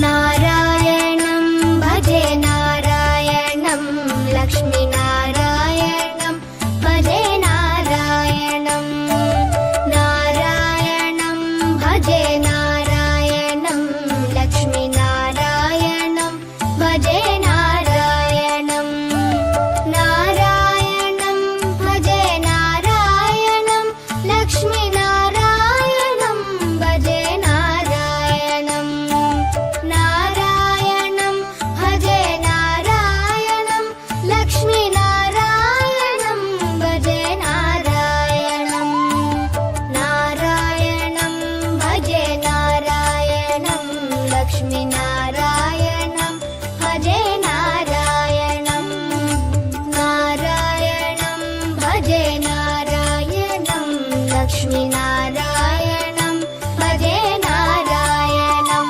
नारायणं भजे नारायणं लक्ष्मीनारायणं भजे नारायणं नारायणं भजे नारायणं लक्ष्मीनारायणं भजे नारायणं नारायणं भजे नारायणं लक्ष्मीनारायणं भजे नारायणं नारायणं भजे नारायणं लक्ष्मीनारायणं भजे नारायणं नारायणं भजे नारायणं लक्ष्मीनारायणं भजे नारायणं नारायणं भजे नारायणं लक्ष्मीनारायणं भजे नारायणं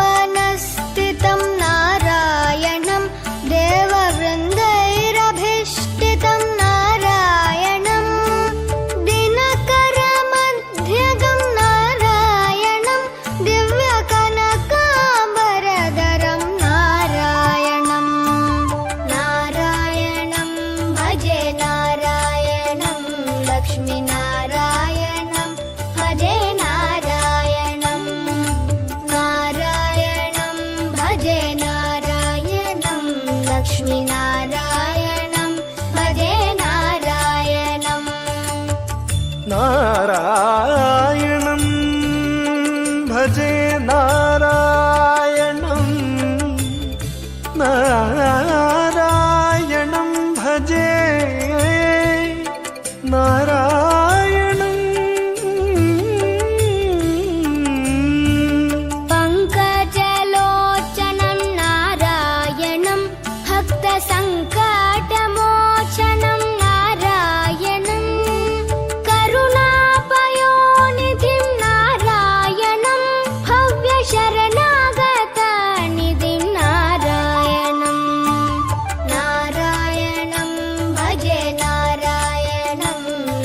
वृन्दावनस्थितं नारायणं देववृन्दैरभीष्टितं नारायणं दिनकरमध्यगं नारायणं दिव्यकनकाम्बरधरं नारायणं नारायणं भजे नारायणं लक्ष्मीनारायणं भजे नारायणं नारायणं भजे नारायणं लक्ष्मीनारायणं भजे नारायणं नारायणं भजे नारायणं नारायणं भजे नारायणं पङ्कजलोचनं नारायणं भक्तसङ्कटमोचनं नारायणं करुणापयोनिधिं नारायणं भव्यशरणागतनिधिं नारायणं नारायणं भजे नारायणं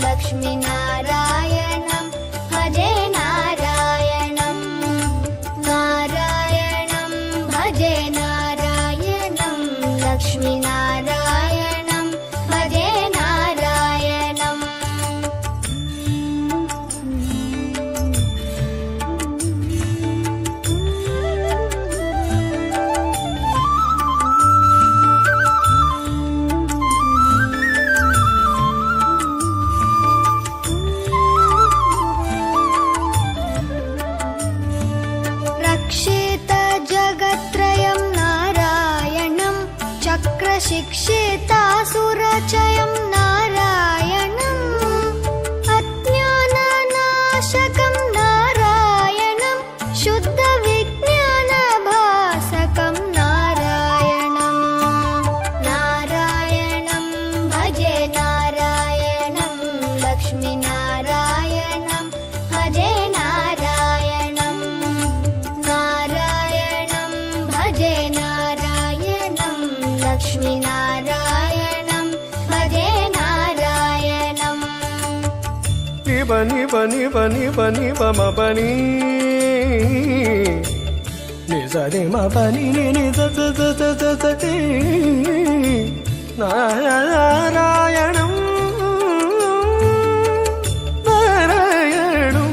लक्ष्मीनारायणं भजे नारायणं नारायणं भजे नारायणं लक्ष्मीनारायणं भजे नारायणं रक्षितजगत्त्रयं नारायणं चक्रशिक्षितासुरचयं नारायणम् अज्ञाननाशकं नारायणं शुद्धविज्ञानभासकं नारायणं नारायणं भजे नारायणं लक्ष्मीनारायणं भजे नारायणं नारायणं भजे नारायणं लक्ष्मीनारायणं भजे नारायणं निब निब निब निब निब मपनि निज नि मपनि नि द द द द द द ति नारायणं नारायणं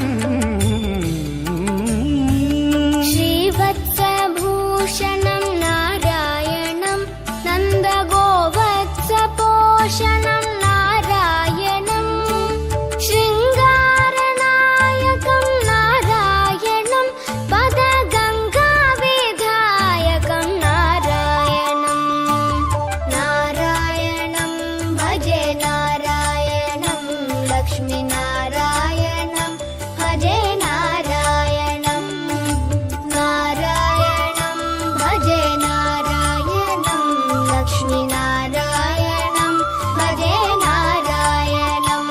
श्रीवत्सभूषणं नारायणं नन्दगोवत्सपोषणं नारायणं शृङ्गारनायकं नारायणं पदगङ्गाविधायकं नारायणं नारायणं भजे नारायणं लक्ष्मीनारायणं भजे नारायणं नारायणं भजे नारायणं लक्ष्मीनारायणं भजे नारायणं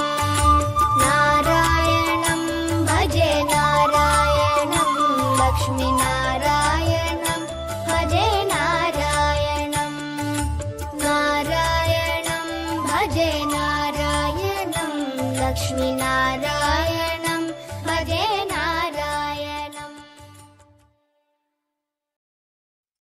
लक्ष्मीनारायणम्